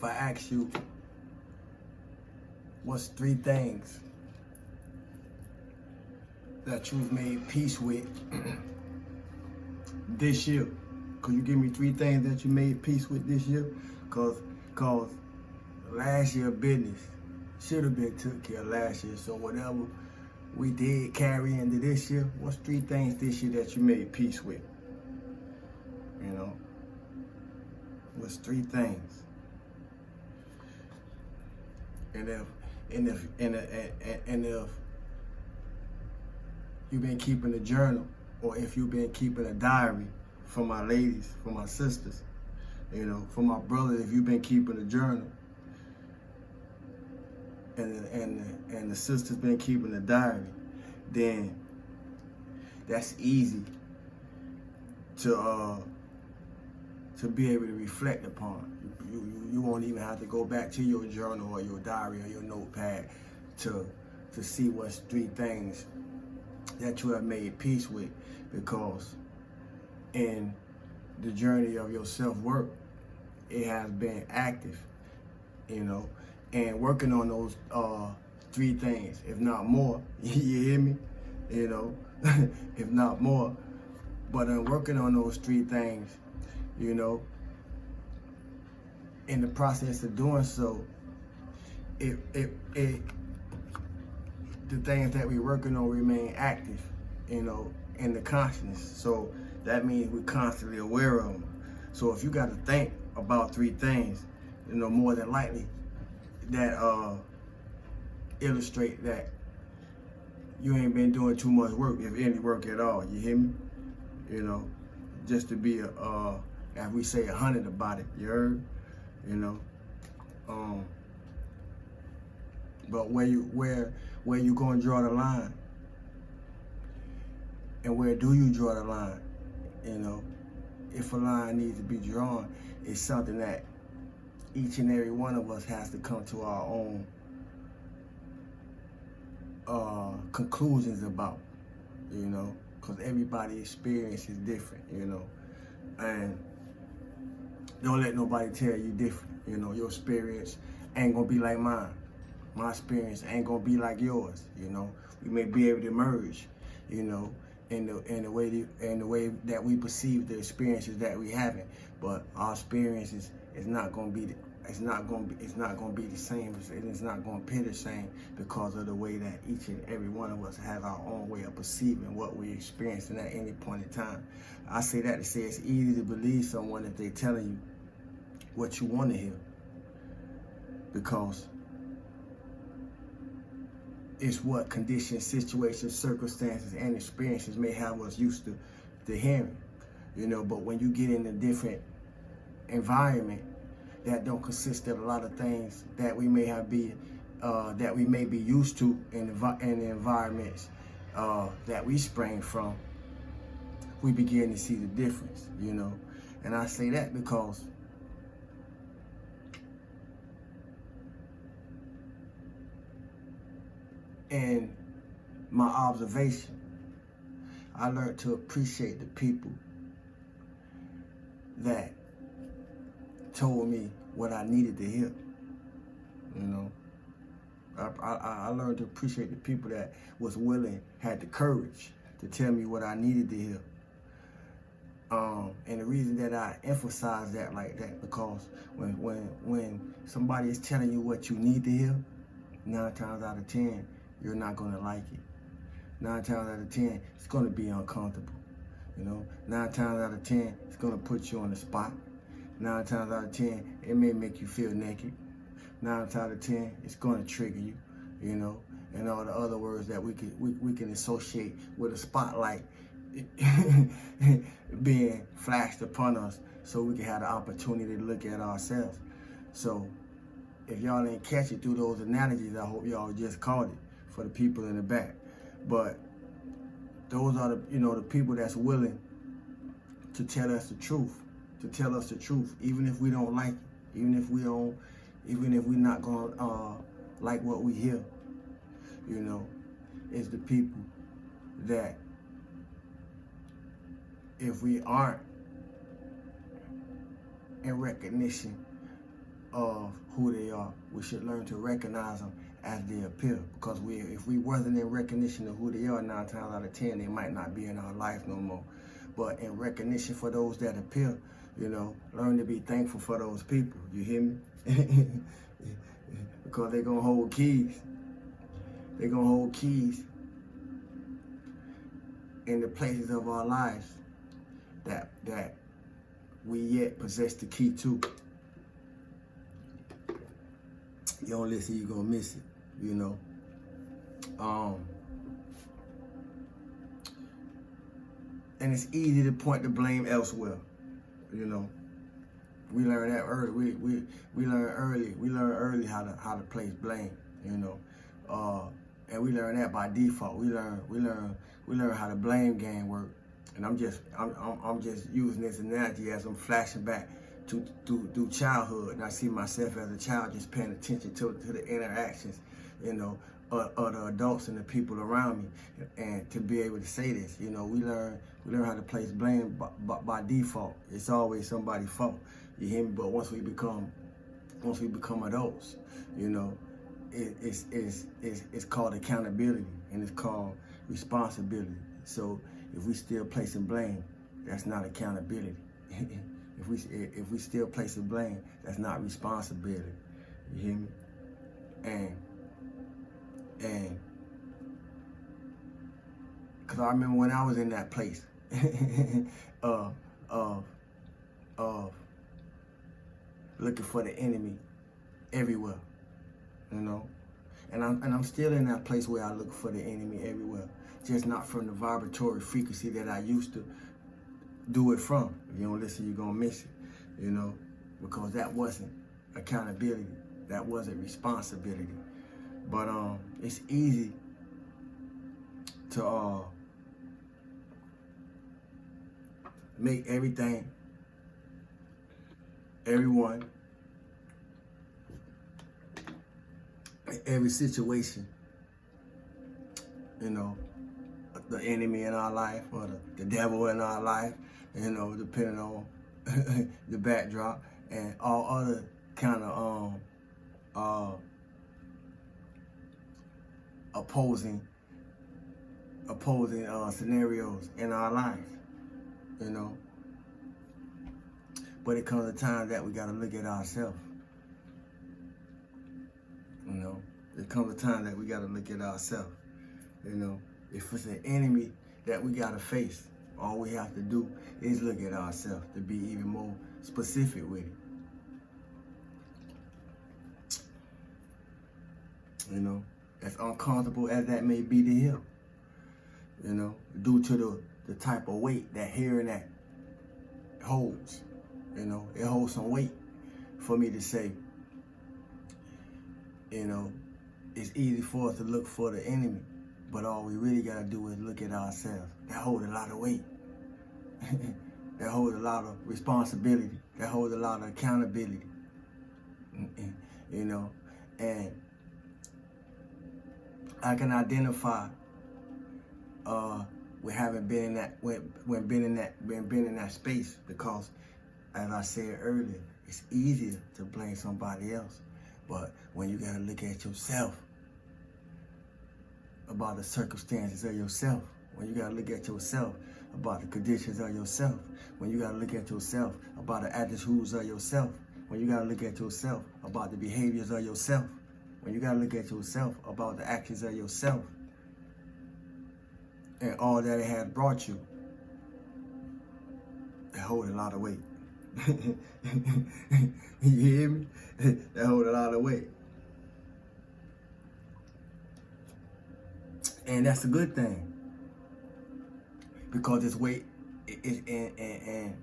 if I ask you, what's 3 things that you've made peace with this year? Could you give me 3 things that you made peace with this year? Cause last year business should have been took care of last year. So whatever we did carry into this year, what's 3 things this year that you made peace with? You know, what's 3 things? And if you've been keeping a journal, or if you've been keeping a diary, for my ladies, for my sisters, you know, for my brothers, if you've been keeping a journal, and the sister's been keeping a diary, then that's easy to be able to reflect upon. You won't even have to go back to your journal or your diary or your notepad to see what's 3 things that you have made peace with, because in the journey of your self-work, it has been active, you know, and working on those 3 things, if not more, you hear me, you know, if not more, but working on those 3 things, you know, in the process of doing so, the things that we're working on remain active, you know, in the consciousness. So that means we're constantly aware of them. So if you got to think about 3 things, you know, more than likely that illustrate that you ain't been doing too much work, if any work at all. You hear me? You know, just to be as we say, 100 about it. You heard? You know. But where you gonna draw the line? And where do you draw the line? You know, if a line needs to be drawn, it's something that each and every one of us has to come to our own conclusions about, you know, because everybody's experience is different, you know, and don't let nobody tell you different. You know, your experience ain't gonna be like mine. My experience ain't gonna be like yours. You know, we may be able to merge, you know, in the way that we perceive the experiences that we having, but our experiences is not gonna be the same. It's not gonna appear the same because of the way that each and every one of us has our own way of perceiving what we're experiencing at any point in time. I say that to say it's easy to believe someone if they're telling you what you want to hear, because it's what conditions, situations, circumstances, and experiences may have us used to hearing, you know. But when you get in a different environment that don't consist of a lot of things that we may be used to in the environments that we spring from, we begin to see the difference, you know. And I say that because in my observation, I learned to appreciate the people that told me what I needed to hear. You know, I learned to appreciate the people that was willing, had the courage to tell me what I needed to hear. And the reason that I emphasize that like that, because when somebody is telling you what you need to hear, 9 times out of 10, you're not gonna like it. 9 times out of 10, it's gonna be uncomfortable. You know, 9 times out of 10, it's gonna put you on the spot. 9 times out of 10, it may make you feel naked. 9 times out of 10, it's gonna trigger you, you know, and all the other words that we can associate with a spotlight being flashed upon us, so we can have the opportunity to look at ourselves. So if y'all ain't catch it through those analogies, I hope y'all just caught it for the people in the back. But those are the people that's willing to tell us the truth, even if we don't like it, even if we're not gonna like what we hear. You know, it's the people that if we aren't in recognition of who they are. We should learn to recognize them as they appear, because if we wasn't in recognition of who they are, 9 times out of 10, they might not be in our life no more. But in recognition for those that appear, you know, learn to be thankful for those people. You hear me? Because they're going to hold keys. They're going to hold keys in the places of our lives that we yet possess the key to. You don't listen, you're going to miss it, you know. And it's easy to point the blame elsewhere, you know. We learned that early. We learned early. We learned early how to place blame, you know. And we learned that by default. We learn how the blame game work. And I'm just using this analogy as I'm flashing back to childhood, and I see myself as a child just paying attention to the interactions, you know, of the adults and the people around me, and to be able to say this, you know, we learn how to place blame by default. It's always somebody's fault. You hear me? But once we become adults, you know, it's called accountability, and it's called responsibility. So if we still placing blame, that's not accountability. If we still placing blame, that's not responsibility. You hear me? And because I remember when I was in that place of looking for the enemy everywhere, you know, and I'm still in that place where I look for the enemy everywhere, just not from the vibratory frequency that I used to do it from. If you don't listen, you're gonna miss it, you know, because that wasn't accountability, that wasn't responsibility. But it's easy to make everything, everyone, every situation, you know, the enemy in our life, or the devil in our life, you know, depending on the backdrop, and all other kind of opposing scenarios in our life, you know. But it comes a time that we got to look at ourselves, you know. It comes a time that we got to look at ourselves, you know. If it's an enemy that we got to face, all we have to do is look at ourselves, to be even more specific with it. You know, as uncomfortable as that may be to him, you know, due to the type of weight that hearing that holds. You know, it holds some weight for me to say, you know, it's easy for us to look for the enemy, but all we really got to do is look at ourselves. That holds a lot of weight. That holds a lot of responsibility. That holds a lot of accountability. You know, and I can identify with having been in that, when been in that space, because, as I said earlier, it's easier to blame somebody else. But when you gotta look at yourself, about the circumstances of yourself, when you gotta look at yourself about the conditions of yourself, when you gotta look at yourself about the attitudes of yourself, when you gotta look at yourself about the behaviors of yourself, when you gotta look at yourself about the actions of yourself, and all that it has brought you, it holds a lot of weight. You hear me? That holds a lot of weight. And that's a good thing, because this weight and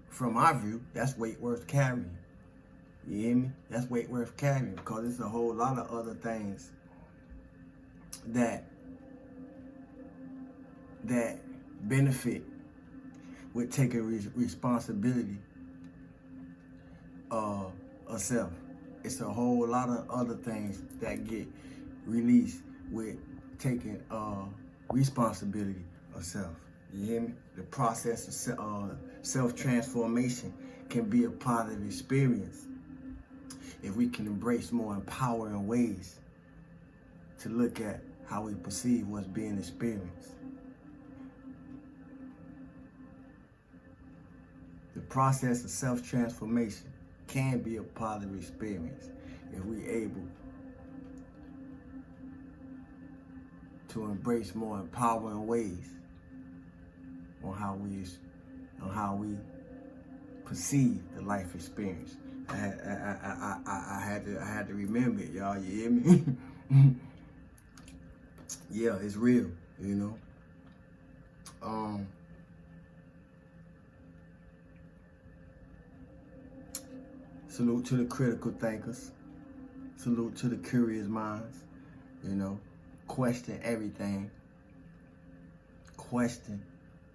from my view, that's weight worth carrying. You hear me? That's weight worth carrying, because there's a whole lot of other things that benefit with taking responsibility of self. It's a whole lot of other things that get released with taking responsibility of self. You hear me? The process of self-transformation can be a positive experience if we can embrace more empowering ways to look at how we perceive what's being experienced. The process of self-transformation can be a positive experience if we're able to embrace more empowering ways on how we perceive the life experience. I had to remember it, y'all. You hear me? Yeah, it's real, you know. Salute to the critical thinkers. Salute to the curious minds. You know, question everything. Question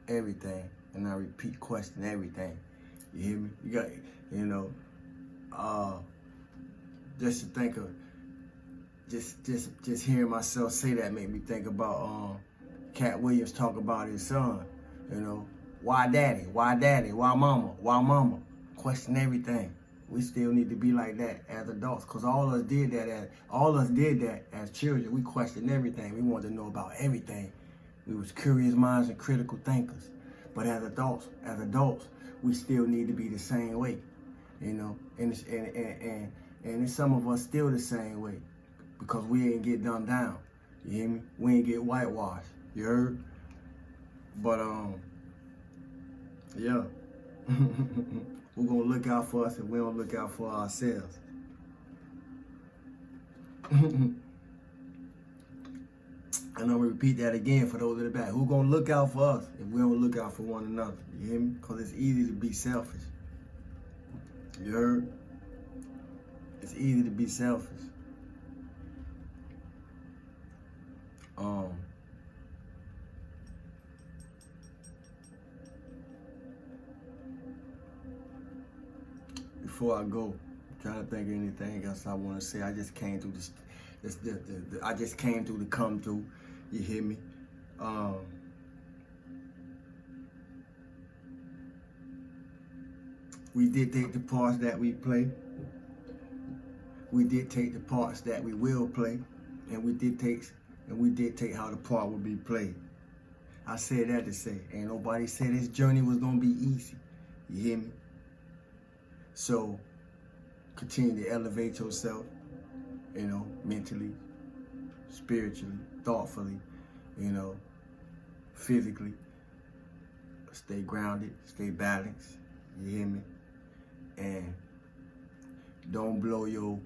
everything. And I repeat, question everything. You hear me? You got, you know, just to think of, just hearing myself say that made me think about Cat Williams talk about his son. You know, why daddy? Why daddy? Why mama? Why mama? Question everything. We still need to be like that as adults, cause all of us did that as children. We questioned everything. We wanted to know about everything. We was curious minds and critical thinkers. But as adults, we still need to be the same way, you know. And some of us still the same way, because we ain't get dumbed down. You hear me? We ain't get whitewashed. You heard? But yeah. Who's gonna look out for us if we don't look out for ourselves? And I'm gonna repeat that again for those in the back. Who's gonna look out for us if we don't look out for one another? You hear me? Because it's easy to be selfish. You heard? It's easy to be selfish. Before I go, I'm trying to think of anything else I want to say. I just came through I just came through to come through. You hear me? We did take the parts that we play. We did take the parts that we will play, and we did take how the part will be played. I said that to say, ain't nobody said this journey was gonna be easy. You hear me? So continue to elevate yourself, you know, mentally, spiritually, thoughtfully, you know, physically. Stay grounded, stay balanced. You hear me? And don't blow your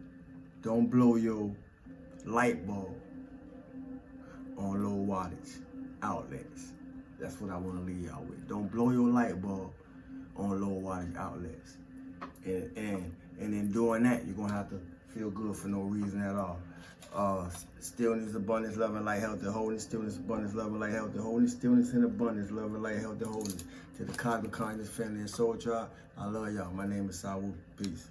light bulb on low wattage outlets. That's what I want to leave y'all with. Don't blow your light bulb on low wattage outlets. And in doing that, you're gonna have to feel good for no reason at all. Stillness, abundance, love, and light, health, and wholeness. Stillness, abundance, love, and light, health, and wholeness. Stillness and abundance, love, and light, health, and wholeness. To the Cosmic Conscious Family and Soul Tribe, I love y'all. My name is Sawu. Peace.